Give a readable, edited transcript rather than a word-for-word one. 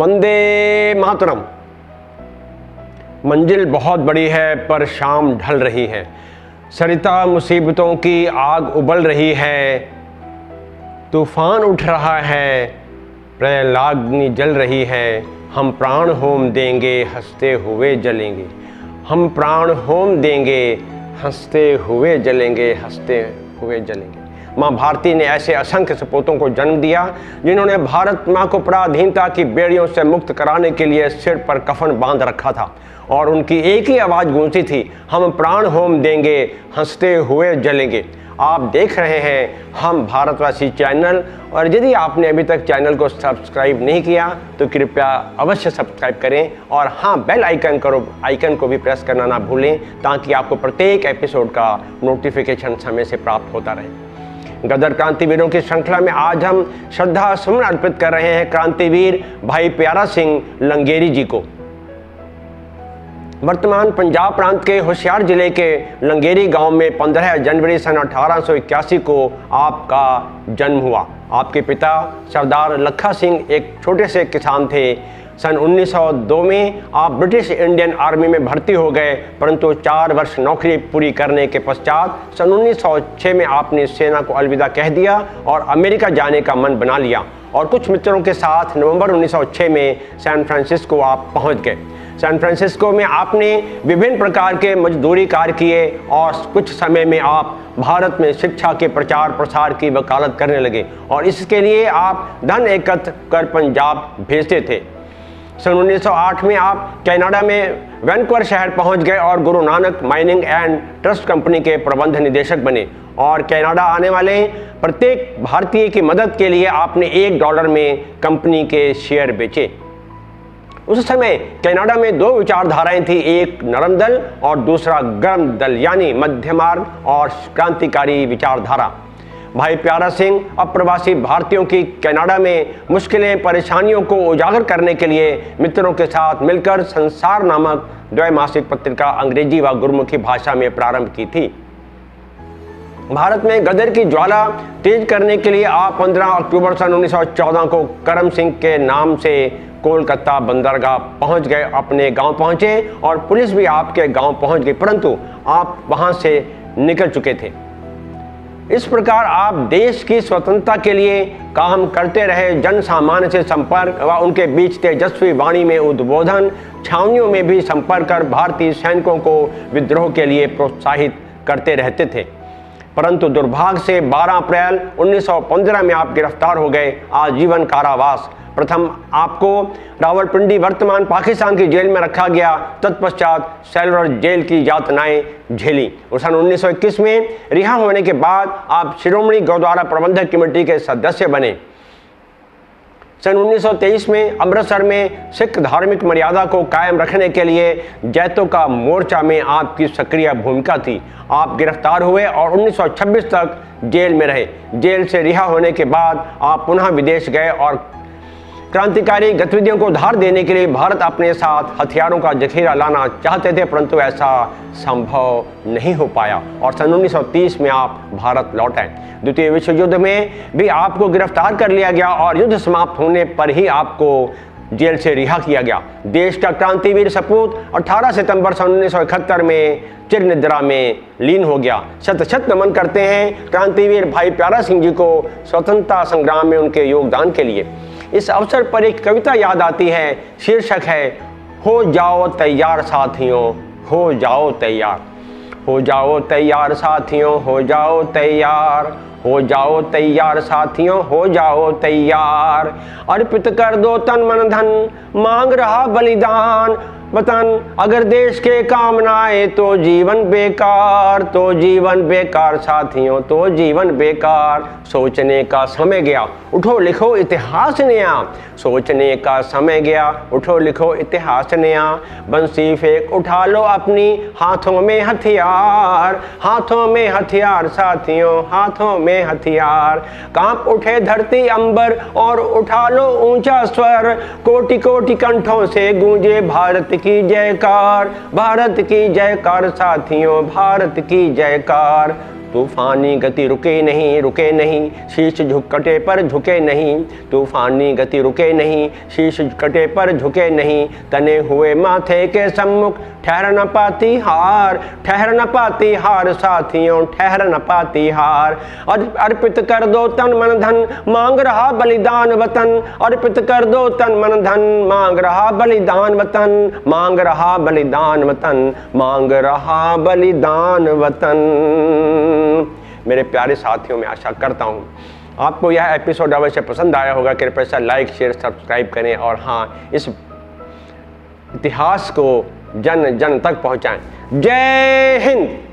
वंदे मातरम। मंजिल बहुत बड़ी है पर शाम ढल रही है, सरिता मुसीबतों की आग उबल रही है, तूफान उठ रहा है, प्रलयाग्नि जल रही है। हम प्राण होम देंगे हंसते हुए जलेंगे, हम प्राण होम देंगे हंसते हुए जलेंगे, हंसते हुए जलेंगे। माँ भारती ने ऐसे असंख्य सपूतों को जन्म दिया जिन्होंने भारत माँ को पराधीनता की बेड़ियों से मुक्त कराने के लिए सिर पर कफन बांध रखा था और उनकी एक ही आवाज़ गूंजती थी, हम प्राण होम देंगे हंसते हुए जलेंगे। आप देख रहे हैं हम भारतवासी चैनल, और यदि आपने अभी तक चैनल को सब्सक्राइब नहीं किया तो कृपया अवश्य सब्सक्राइब करें और हाँ, बेल आइकन को भी प्रेस करना ना भूलें ताकि आपको प्रत्येक एपिसोड का नोटिफिकेशन समय से प्राप्त होता रहे। गदर क्रांतिवीरों की श्रृंखला में आज हम श्रद्धा सुमन अर्पित कर रहे हैं क्रांतिवीर भाई प्यारा सिंह लंगेरी जी को। वर्तमान पंजाब प्रांत के होशियार जिले के लंगेरी गांव में 15 जनवरी सन 1881 को आपका जन्म हुआ। आपके पिता सरदार लखा सिंह एक छोटे से किसान थे। सन 1902 में आप ब्रिटिश इंडियन आर्मी में भर्ती हो गए, परंतु 4 वर्ष नौकरी पूरी करने के पश्चात सन 1906 में आपने सेना को अलविदा कह दिया और अमेरिका जाने का मन बना लिया और कुछ मित्रों के साथ नवंबर 1906 में सैन फ्रांसिस्को आप पहुंच गए। सैन फ्रांसिस्को में आपने विभिन्न प्रकार के मजदूरी कार्य किए और कुछ समय में आप भारत में शिक्षा के प्रचार प्रसार की वकालत करने लगे और इसके लिए आप धन एकत्र कर पंजाब भेजते थे। सन 1908 में आप कनाडा में वैनकूवर शहर पहुंच गए और Guru Nanak mining and trust company के प्रबंध निदेशक बने और कनाडा आने वाले प्रत्येक भारतीय की मदद के लिए आपने $1 में कंपनी के शेयर बेचे। उस समय कनाडा में 2 विचारधाराएं थी, एक नरम दल और दूसरा गर्म दल यानी मध्य मार्ग और क्रांतिकारी विचारधारा। भाई प्यारा सिंह अप्रवासी भारतीयों की कनाडा में मुश्किलें परेशानियों को उजागर करने के लिए मित्रों के साथ मिलकर संसार नामक द्वैमासिक पत्रिका अंग्रेजी व गुरमुखी भाषा में प्रारंभ की थी। भारत में गदर की ज्वाला तेज करने के लिए आप 15 अक्टूबर सन 1914 को करम सिंह के नाम से कोलकाता बंदरगाह पहुंच गए, अपने गांव पहुंचे और पुलिस भी आपके गांव पहुंच गई, परंतु आप वहां से निकल चुके थे। इस प्रकार आप देश की स्वतंत्रता के लिए काम करते रहे। जन सामान्य से संपर्क व उनके बीच तेजस्वी वाणी में उद्बोधन, छावनियों में भी संपर्क कर भारतीय सैनिकों को विद्रोह के लिए प्रोत्साहित करते रहते थे। परंतु दुर्भाग्य से 12 अप्रैल 1915 में आप गिरफ्तार हो गए, आजीवन कारावास। प्रथम आपको रावलपिंडी वर्तमान पाकिस्तान की जेल में रखा गया, तत्पश्चात सेलुलर जेल की यातनाएं झेली और सन 1921 में रिहा होने के बाद आप शिरोमणि गुरुद्वारा प्रबंधक कमेटी के सदस्य बने। सन 1923 में अमृतसर में सिख धार्मिक मर्यादा को कायम रखने के लिए जैतों का मोर्चा में आपकी सक्रिय भूमिका थी। आप गिरफ्तार हुए और 1926 तक जेल में रहे। जेल से रिहा होने के बाद आप पुनः विदेश गए और क्रांतिकारी गतिविधियों को धार देने के लिए भारत अपने साथ हथियारों का जखीरा लाना चाहते थे, परंतु ऐसा संभव नहीं हो पाया और सन 1930 में आप भारत लौट आए। द्वितीय विश्व युद्ध में भी आपको गिरफ्तार कर लिया गया और युद्ध समाप्त होने पर ही आपको जेल से रिहा किया गया। देश का क्रांतिवीर सपूत 18 सितंबर सन 1971 में चिर निद्रा में लीन हो गया। शत शत नमन करते हैं क्रांतिवीर भाई प्यारा सिंह जी को स्वतंत्रता संग्राम में उनके योगदान के लिए। इस अवसर पर एक कविता याद आती है, शीर्षक है हो जाओ तैयार साथियों, हो जाओ तैयार, हो जाओ तैयार साथियों, हो जाओ तैयार, हो जाओ तैयार साथियों, हो जाओ तैयार। अर्पित कर दो तन मन धन, मांग रहा बलिदान वतन, अगर देश के काम ना आए तो जीवन बेकार, तो जीवन बेकार साथियों, तो जीवन बेकार। सोचने का समय गया, उठो लिखो इतिहास नया, सोचने का समय गया, उठो लिखो इतिहास नया। बंसी फेंक उठा लो अपनी हाथों में हथियार, हाथों में हथियार साथियों, हाथों में हथियार। कांप उठे धरती अंबर और उठा लो ऊंचा स्वर, कोटि कोटि कंठों से गूंजे भारत की जयकार, भारत की जयकार साथियों, भारत की जयकार। तूफानी गति रुके नहीं, शीश झुकटे पर झुके नहीं। तूफानी गति रुके नहीं, शीश कटे पर झुके नहीं। तने हुए माथे के सम्मुख ठहर न पाती हार, ठहर न पाती हार साथियों, ठहर न पाती हार। अर्पित कर दो तन मन धन, मांग रहा बलिदान वतन। अर्पित कर दो तन मन धन, मांग रहा बलिदान वतन, मांग रहा बलिदान वतन, मांग रहा बलिदान वतन। मेरे प्यारे साथियों, मैं आशा करता हूँ आपको यह एपिसोड अवश्य पसंद आया होगा। कृपया से लाइक शेयर सब्सक्राइब करें और हाँ, इस इतिहास को जन जन तक पहुँचाएं। जय हिंद।